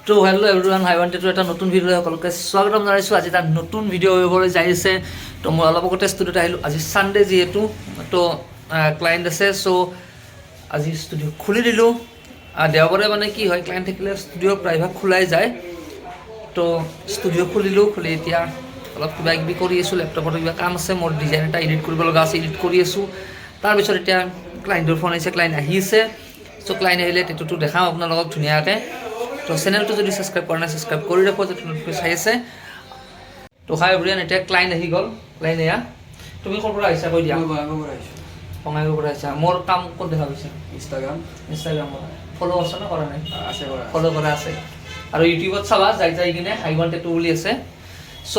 তো hello' everyone, হাই wanted এটা নতুন ভিডিঅ'লৈ সকলোকে স্বাগতম জনাইছোঁ। আজি এটা নতুন ভিডিঅ' হ'বলৈ যাই আছে। তো মই অলপ আগতে ষ্টুডিঅ'ত আহিলোঁ। আজি ছানডে যিহেতু, তো ক্লায়েণ্ট আছে, চ' আজি ষ্টুডিঅ' খুলি দিলোঁ। দেওবাৰে মানে কি হয়, ক্লায়েণ্ট থাকিলে ষ্টুডিঅ' প্ৰায়ভাগ খোলাই যায়। তো ষ্টুডিঅ' খুলিলোঁ, খুলি এতিয়া অলপ কিবা কিবি কৰি আছোঁ। লেপটপত কিবা কাম আছে, মোৰ ডিজাইন এটা এডিট কৰিব লগা আছে, এডিট কৰি আছোঁ। তাৰপিছত এতিয়া ক্লায়েণ্টৰ ফোন আহিছে, ক্লায়েণ্ট আহিছে। চ' ক্লায়েণ্ট আহিলে টেটুটো দেখাম আপোনালোকক ধুনীয়াকৈ। তো চেনেলটো যদি ছাবস্ক্ৰাইব কৰা নাই, ছাবস্ক্ৰাইব কৰি ৰাখক, যদি নতুনকৈ চাই আছে। তো হাই এভৰিৱান, এতিয়া ক্লায়েণ্ট আহি গ'ল। ক্লায়েণ্ট এয়া, তুমি ক'ৰ পৰা আহিছা কৈ দিয়া। বঙাইগাঁৱৰ পৰা আহিছা। মোৰ কাম ক'ত দেখা পাইছা? ইনষ্টাগ্ৰামত ফ'ল' আছে নে কৰা নাই? আছে, ফ'ল' কৰা আছে। আৰু ইউটিউবত চাবা, যাই কিনে হাই ৱান্টেড টেটু বুলি আছে। চ'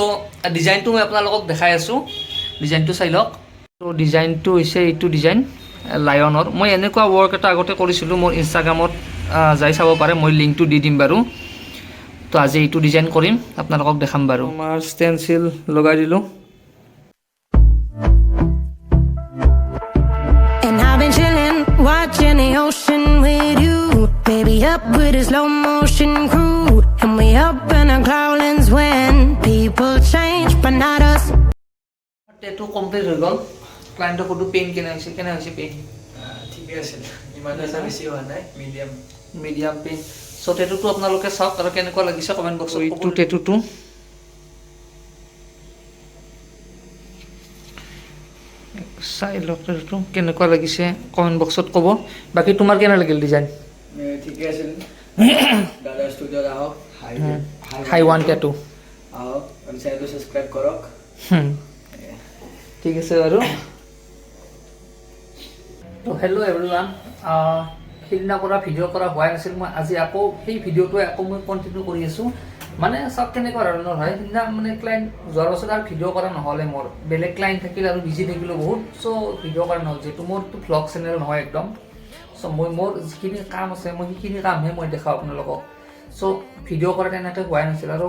ডিজাইনটো মই আপোনালোকক দেখাই আছোঁ, ডিজাইনটো চাই লওক। তো ডিজাইনটো হৈছে এইটো ডিজাইন লায়নৰ। মই এনেকুৱা ৱৰ্ক এটা আগতে কৰিছিলোঁ, মোৰ ইনষ্টাগ্ৰামত যাই চাব পাৰে, মই লিংকটো দি দিম বাৰু। তো আজি এইটো ডিজাইন কৰিম, আপোনালোকক দেখাম বাৰু। আমাৰ ষ্টেনচিল লগাই দিলোঁ। Watching the ocean with you, baby, up with a slow motion crew, and we up in our clouds when people change, but not us. টেটু কমপ্লিট হৈ গ'ল। ক্লায়েণ্টৰ ফটো পেইণ্ট কেনে হৈছে পেইণ্ট? ঠিকে আছে, ইমান এটা বেছি হোৱা নাই, মিডিয়াম পেইণ্ট। চ' টেটুটো আপোনালোকে চাওক আৰু কেনেকুৱা লাগিছে কমেণ্ট বক্সত। এইটো টেটুটো চাই লওক, টেটুটো কেনেকুৱা লাগিছে কমেণ্ট বক্সত ক'ব। বাকী তোমাৰ কেনে লাগিল ডিজাইন? ঠিকে আছিল। দাদা ষ্টুডিঅ'ত আহক, হাই ৱান্টেড টেটু আহক, চেনেলটো ছাবস্ক্ৰাইব কৰক। ঠিক আছে বাৰু। তো হেল্ল' এভৰিৱান, সেইদিনা পৰা ভিডিঅ' কৰা হোৱাই নাছিল। মই আজি আকৌ সেই ভিডিঅ'টোৱে আকৌ মই কণ্টিনিউ কৰি আছোঁ। মানে চব কেনেকুৱা ধৰণৰ হয়, সেইদিনা মানে ক্লায়েণ্ট যোৱাৰ পাছত আৰু ভিডিঅ' কৰা নহ'লে, মোৰ বেলেগ ক্লায়েণ্ট থাকিল আৰু বিজি থাকিলোঁ বহুত। চ' ভিডিঅ' কৰা নহ'ল, যিহেতু মোৰতো ভ্লগ চেনেল নহয় একদম। চ' মোৰ যিখিনি কাম আছে, মই সেইখিনি কামহে মই দেখাওঁ আপোনালোকক। চ' ভিডিঅ' কৰা তেনেকৈ হোৱাই নাছিল। আৰু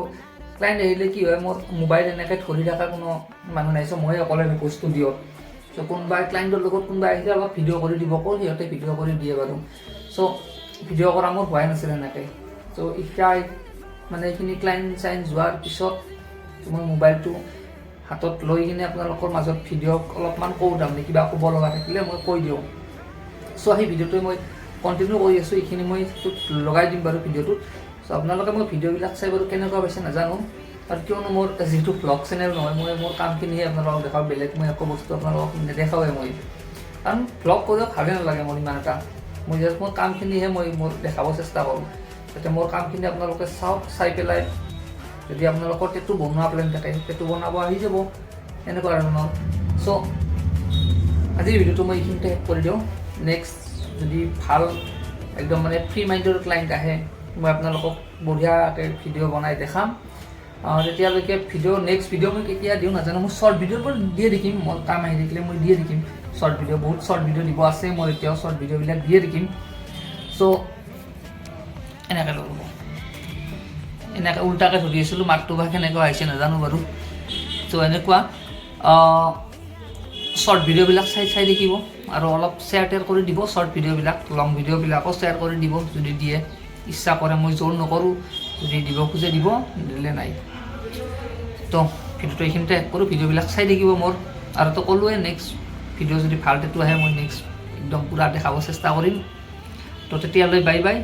ক্লায়েণ্ট আহিলে কি হয়, মোৰ মোবাইল এনেকৈ ধৰি থকা কোনো মানুহ নাই। চ' মই অকলে থাকোঁ ষ্টুডিঅ'ত। চ' কোনোবাই ক্লায়েণ্টৰ লগত কোনোবাই আহিলে অলপ ভিডিঅ' কৰি দিব কওঁ, সিহঁতে ভিডিঅ' কৰি দিয়ে বাৰু। চ' ভিডিঅ' কৰা মোৰ হোৱাই নাছিল এনেকৈ। চ' এতিয়া মানে এইখিনি ক্লায়েণ্ট যোৱাৰ পিছত মই মোবাইলটো হাতত লৈ কিনে আপোনালোকৰ মাজত ভিডিঅ' অলপমান কওঁ, তাৰমানে কিবা ক'ব লগা থাকিলে মই কৈ দিওঁ। চ' সেই ভিডিঅ'টোৱে মই কণ্টিনিউ কৰি আছোঁ। এইখিনি মই লগাই দিম বাৰু ভিডিঅ'টোত। চ' আপোনালোকে মই ভিডিঅ'বিলাক চাই বাৰু কেনেকুৱা পাইছে নাজানো। আৰু কিয়নো মোৰ যিহেতু ভ্লগ চেনেল নহয়, মই মোৰ কামখিনিহে আপোনালোকক দেখাওঁ, বেলেগ মই একো বস্তু আপোনালোকক নেদেখাওঁৱে মই। কাৰণ ভ্লগ কৰিও ভালেই নালাগে মোৰ ইমান এটা। মই জাষ্ট মোৰ কামখিনিহে মই দেখাব চেষ্টা কৰোঁ, যাতে মোৰ কামখিনি আপোনালোকে চাওক। চাই পেলাই যদি আপোনালোকৰ টেটু বনোৱা প্লেন থাকে, টেটু বনাব আহি যাব, এনেকুৱা ধৰণৰ। চ' আজিৰ ভিডিঅ'টো মই এইখিনিতে শেষ কৰি দিওঁ। নেক্সট যদি ভাল একদম মানে ফ্ৰী মাইণ্ডৰ ক্লায়েণ্ট আহে, মই আপোনালোকক বঢ়িয়াকৈ ভিডিঅ' বনাই দেখাম। তেতিয়ালৈকে নেক্সট ভিডিঅ' মই কেতিয়া দিওঁ নাজানো। মই শ্বৰ্ট ভিডিঅ'বোৰ দিয়ে দেখিম, মোৰ কাম আহি থাকিলে মই দিয়ে দেখিম শ্বৰ্ট ভিডিঅ'। বহুত শ্বৰ্ট ভিডিঅ' দিব আছে মোৰ এতিয়াও, শ্বৰ্ট ভিডিঅ'বিলাক দিয়ে দেখিম। চ' এনেকৈ ল'ব, এনেকৈ উল্টাকৈ ধৰি আছিলোঁ, মাতটো বা কেনেকুৱা আহিছে নাজানো বাৰু। চ' এনেকুৱা শ্বৰ্ট ভিডিঅ'বিলাক চাই দেখিব, আৰু অলপ শ্বেয়াৰ টেয়াৰ কৰি দিব শ্বৰ্ট ভিডিঅ'বিলাক। লং ভিডিঅ'বিলাকো শ্বেয়াৰ কৰি দিব যদি দিয়ে, ইচ্ছা কৰে। মই জোৰ নকৰোঁ, যদি দিব খোজে দিব, নিদিলে নাই। তো ভিডিঅ'টো এইখিনিতে শেষ কৰোঁ। ভিডিঅ'বিলাক চাই থাকিব মোৰ। আৰু তো ক'লোৱে, নেক্সট ভিডিঅ' যদি ভাল টেটু আহে, মই নেক্সট একদম পূৰা দেখাব চেষ্টা কৰিম। তো তেতিয়ালৈ বাই বাই।